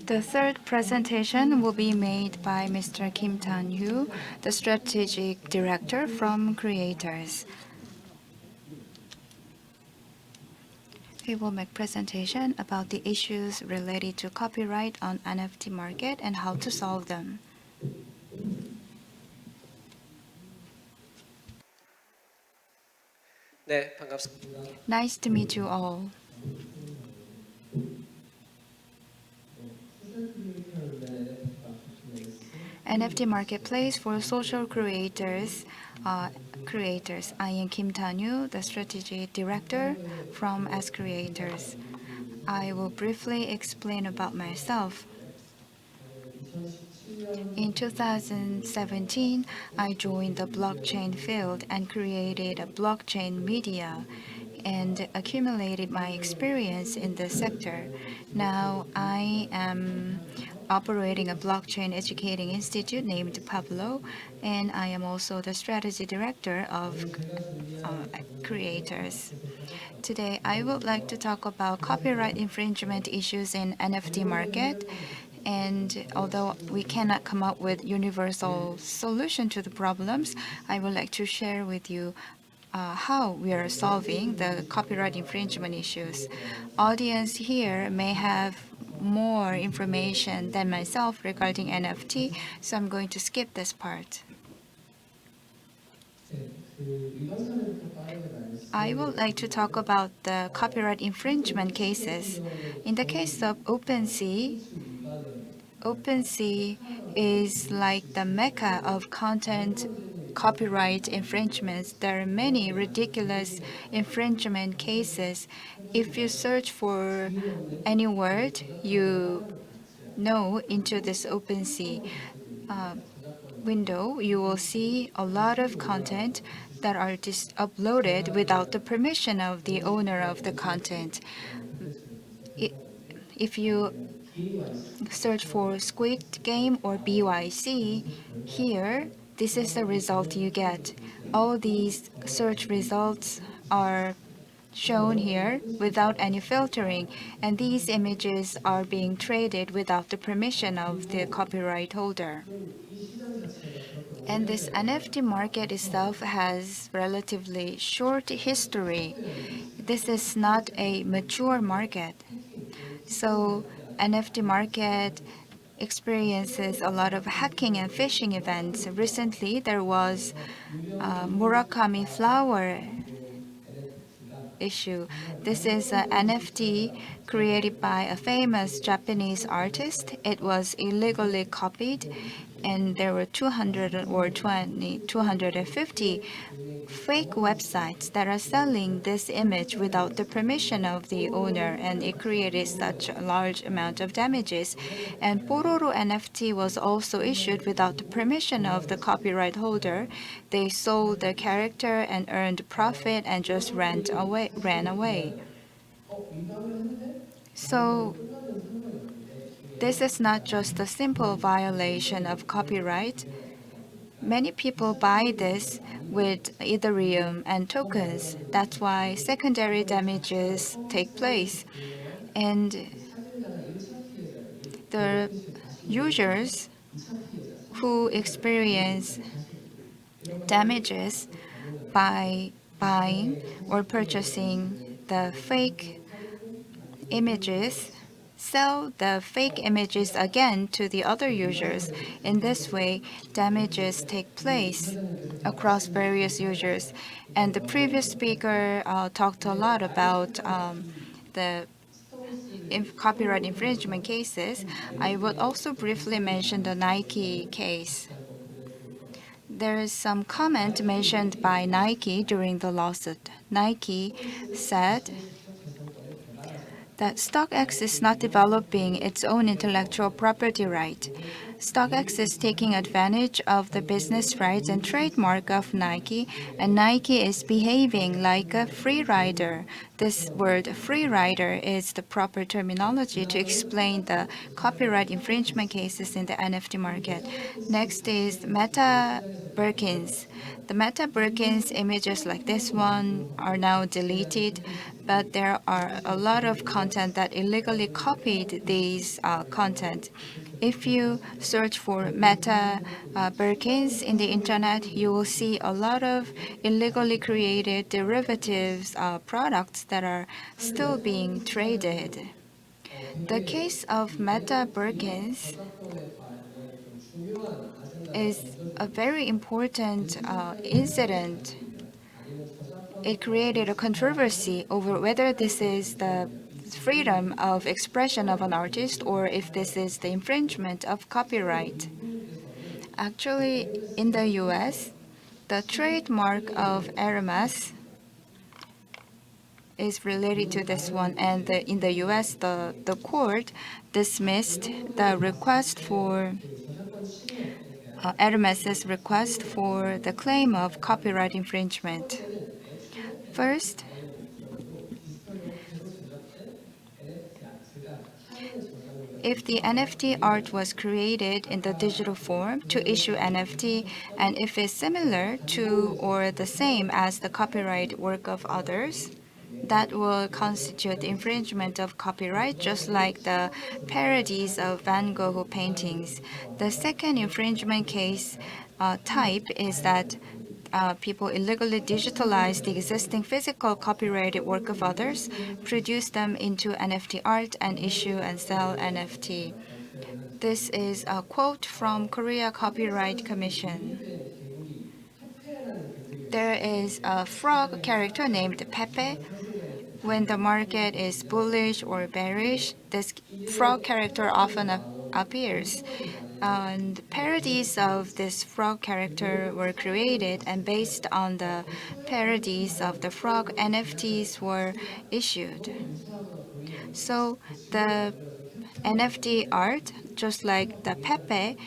The third presentation will be made by Mr. Kimtan휴, the Strategic Director from Creators. He will make presentation about the issues related to copyright on NFT market and how to solve them. 네, 반갑습니다. Nice to meet you all. NFT marketplace for social creators. I am Kimtan휴, the strategy director from S Creators. I will briefly explain about myself. In 2017, I joined the blockchain field and created a blockchain media and accumulated my experience in this sector. Now I am operating a blockchain educating institute named Pablo, and I am also the strategy director of Creators. Today, I would like to talk about copyright infringement issues in NFT market. And although we cannot come up with universal solution to the problems, I would like to share with you how we are solving the copyright infringement issues. Audience here may have more information than myself regarding NFT, so I'm going to skip this part. I would like to talk about the copyright infringement cases. In the case of OpenSea is like the mecca of content copyright infringements. There are many ridiculous infringement cases. If you search for any word you know into this OpenSea window, you will see a lot of content that are just uploaded without the permission of the owner of the content. If you search for Squid Game or BYC, here, this is the result you get. All these search results are shown here without any filtering, and these images are being traded without the permission of the copyright holder. And this NFT market itself has relatively short history. This is not a mature market. So NFT market experiences a lot of hacking and phishing events. Recently, there was Murakami flower issue. This is an NFT created by a famous Japanese artist. It was illegally copied, and there were 250 fake websites that are selling this image without the permission of the owner, and it created such a large amount of damages. And Pororo NFT was also issued without the permission of the copyright holder. They sold the character and earned profit and just ran away. So this is not just a simple violation of copyright. Many people buy this with Ethereum and tokens. That's why secondary damages take place. And the users who experience damages by buying or purchasing the fake images sell the fake images again to the other users. In this way, damages take place across various users. And the previous speaker talked a lot about the copyright infringement cases. I would also briefly mention the Nike case. There is some comment mentioned by Nike during the lawsuit. Nike said that StockX is not developing its own intellectual property right. StockX is taking advantage of the business rights and trademark of Nike, and Nike is behaving like a free rider. This word free rider is the proper terminology to explain the copyright infringement cases in the NFT market. Next is Meta Birkins. The Meta Birkins images like this one are now deleted, but there are a lot of content that illegally copied these content. If you search for Meta Birkins in the internet, you will see a lot of illegally created derivatives products that are still being traded. The case of Meta Birkins is a very important incident. It created a controversy over whether this is the freedom of expression of an artist or if this is the infringement of copyright. Actually, in the US, the trademark of Hermes is related to this one, and in the US, the court dismissed the request for Hermes's request for the claim of copyright infringement. First, if the NFT art was created in the digital form to issue NFT, and if it's similar to or the same as the copyright work of others, that will constitute infringement of copyright, just like the parodies of Van Gogh paintings. The second infringement case type is that people illegally digitalize the existing physical copyrighted work of others, produce them into NFT art, and issue and sell NFT. This is a quote from Korea Copyright Commission. There is a frog character named Pepe. When the market is bullish or bearish, this frog character often appears. And parodies of this frog character were created, and based on the parodies of the frog, NFTs were issued. So the NFT art, just like the Pepe,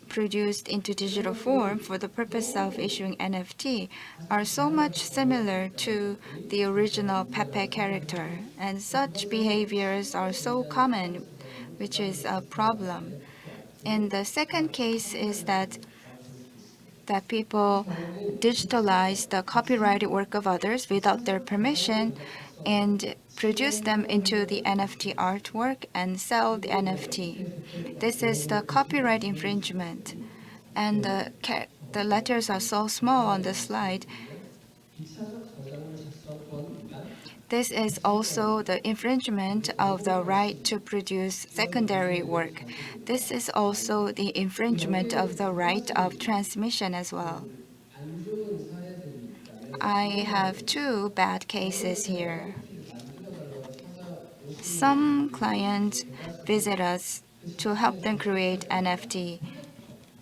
produced into digital form for the purpose of issuing NFT, are so much similar to the original Pepe character, and such behaviors are so common, which is a problem. And the second case is that people digitalize the copyrighted work of others without their permission and produce them into the NFT artwork and sell the NFT. This is the copyright infringement. And the letters are so small on the slide. This is also the infringement of the right to produce secondary work. This is also the infringement of the right of transmission as well. I have two bad cases here. Some clients visit us to help them create NFT.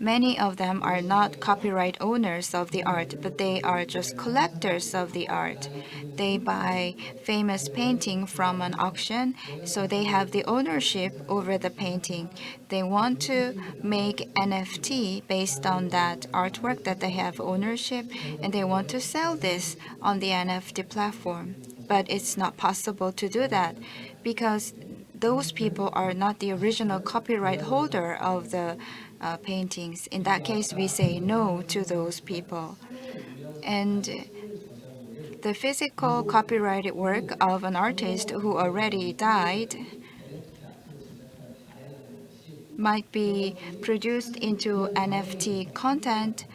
Many of them are not copyright owners of the art, but they are just collectors of the art. They buy famous painting from an auction, so they have the ownership over the painting. They want to make NFT based on that artwork that they have ownership, and they want to sell this on the NFT platform. But it's not possible to do that because those people are not the original copyright holder of the paintings. In that case, we say no to those people. And the physical copyrighted work of an artist who already died might be produced into NFT content,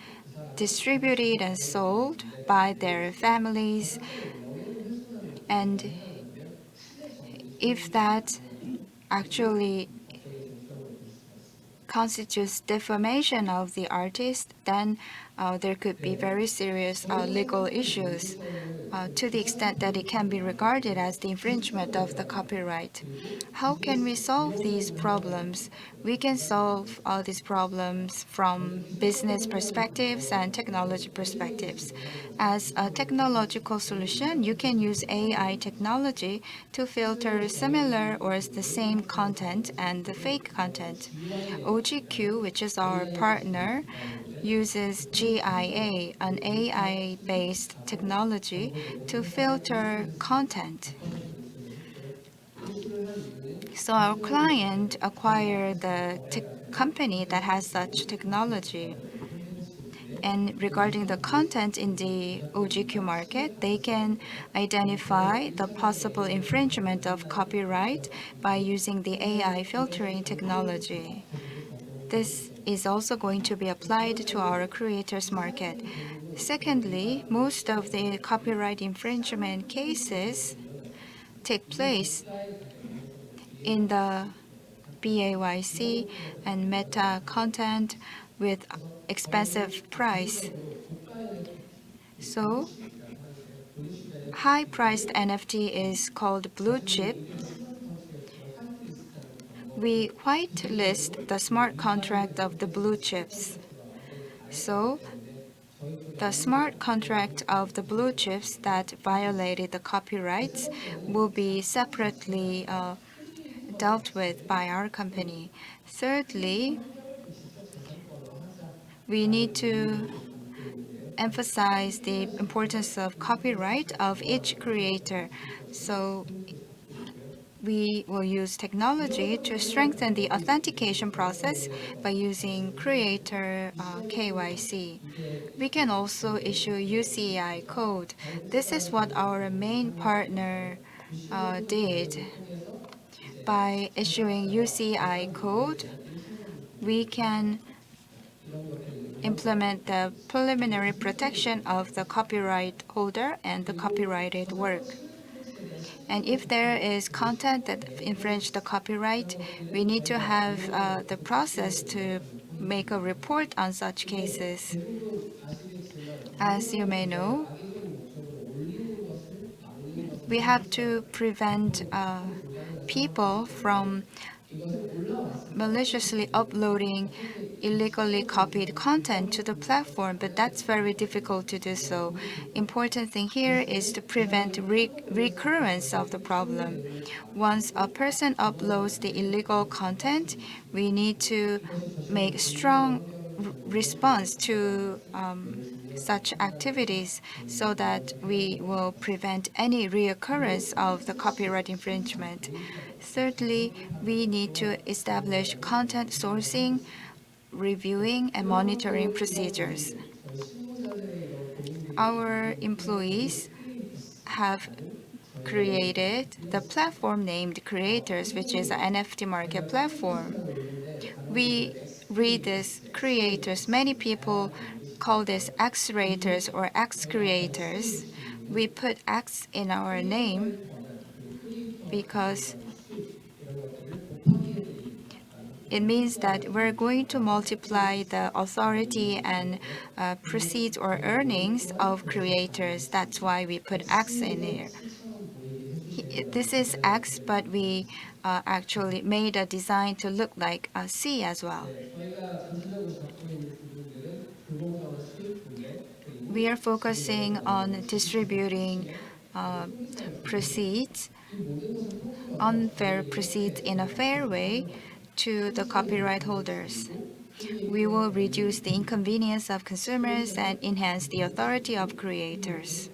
distributed and sold by their families. And if that actually constitutes defamation of the artist, then there could be very serious legal issues to the extent that it can be regarded as the infringement of the copyright. How can we solve these problems? We can solve all these problems from business perspectives and technology perspectives. As a technological solution, you can use AI technology to filter similar or the same content and the fake content. OGQ, which is our partner, uses GIA, an AI-based technology, to filter content. So our client acquired the company that has such technology. And regarding the content in the OGQ market, they can identify the possible infringement of copyright by using the AI filtering technology. This is also going to be applied to our creators market. Secondly, most of the copyright infringement cases take place in the BAYC and meta content with expensive price. So high-priced NFT is called blue chip. We whitelist the smart contract of the blue chips. So the smart contract of the blue chips that violated the copyrights will be separately dealt with by our company. Thirdly, we need to emphasize the importance of copyright of each creator. So we will use technology to strengthen the authentication process by using creator KYC. We can also issue UCI code. This is what our main partner did. By issuing UCI code, we can implement the preliminary protection of the copyright holder and the copyrighted work. And if there is content that infringes the copyright, we need to have the process to make a report on such cases. As you may know, we have to prevent people from maliciously uploading illegally copied content to the platform, but that's very difficult to do so. Important thing here is to prevent recurrence of the problem. Once a person uploads the illegal content, we need to make strong response to such activities so that we will prevent any reoccurrence of the copyright infringement. Thirdly, we need to establish content sourcing, reviewing, and monitoring procedures. Our employees have created the platform named Creators, which is an NFT market platform. We read this Creators. Many people call this X-raters or X-creators. We put X in our name because it means that we're going to multiply the authority and proceeds or earnings of creators. That's why we put X in here. This is X, but we actually made a design to look like a C as well. We are focusing on distributing proceeds, unfair proceeds in a fair way to the copyright holders. We will reduce the inconvenience of consumers and enhance the authority of creators.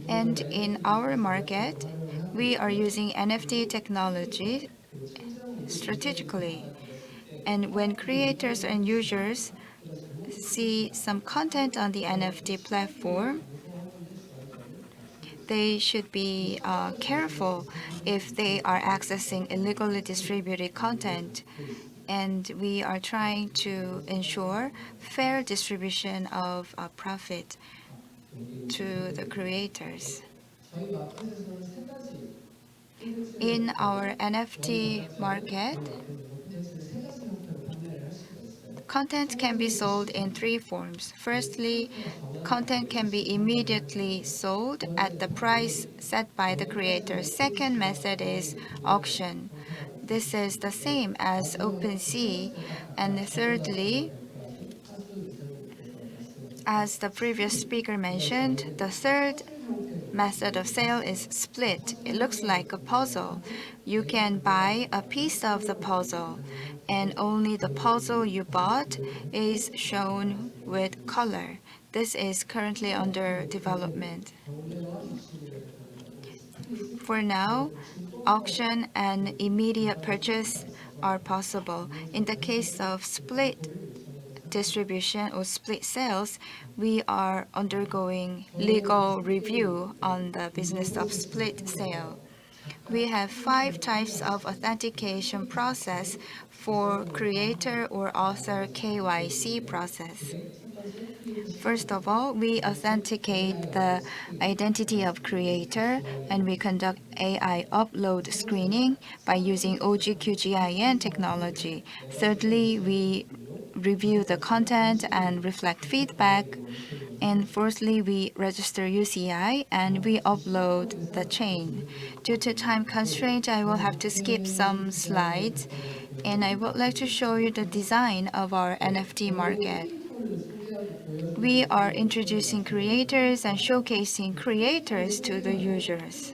And in our market, we are using NFT technology strategically. And when creators and users see some content on the NFT platform, they should be careful if they are accessing illegally distributed content. And we are trying to ensure fair distribution of profit to the creators. In our NFT market, Content can be sold in three forms. Firstly, content can be immediately sold at the price set by the creator. Second method is auction. This is the same as OpenSea. And thirdly, as the previous speaker mentioned, the third method of sale is split. It looks like a puzzle. You can buy a piece of the puzzle, and only the puzzle you bought is shown with color. This is currently under development. For now, auction and immediate purchase are possible. In the case of split distribution or split sales, we are undergoing legal review on the business of split sale. We have 5 types of authentication process for creator or author KYC process. First of all, we authenticate the identity of creator, and we conduct AI upload screening by using OGQGIN technology. Thirdly, we review the content and reflect feedback. And fourthly, we register UCI and we upload the chain. Due to time constraint, I will have to skip some slides, and I would like to show you the design of our NFT market. We are introducing creators and showcasing creators to the users.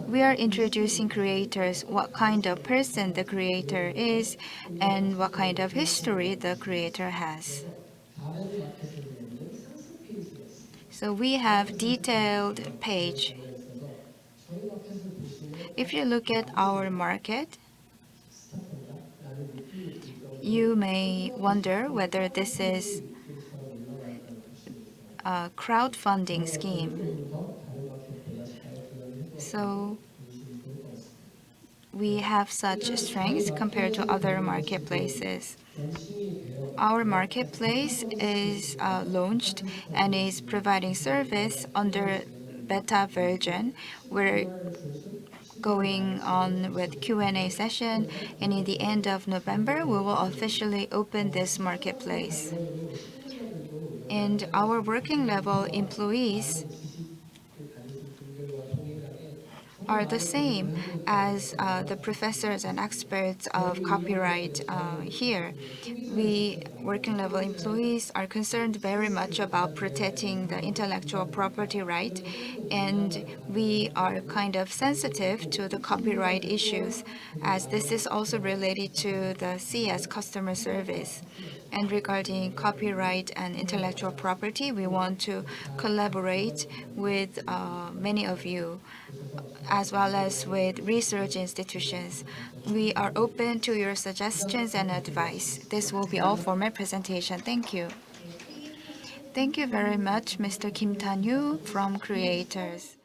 We are introducing creators, what kind of person the creator is, and what kind of history the creator has. So we have detailed page. If you look at our market, you may wonder whether this is a crowdfunding scheme. So we have such strengths compared to other marketplaces. Our marketplace is launched and is providing service under beta version. We're going on with Q&A session, and in the end of November, we will officially open this marketplace. And our working level employees are the same as the professors and experts of copyright here. We working level employees are concerned very much about protecting the intellectual property right, and we are kind of sensitive to the copyright issues, as this is also related to the CS customer service. And regarding copyright and intellectual property, we want to collaborate with many of you, as well as with research institutions. We are open to your suggestions and advice. This will be all for my presentation. Thank you. Thank you very much, Mr. Kimtan휴 from Creators.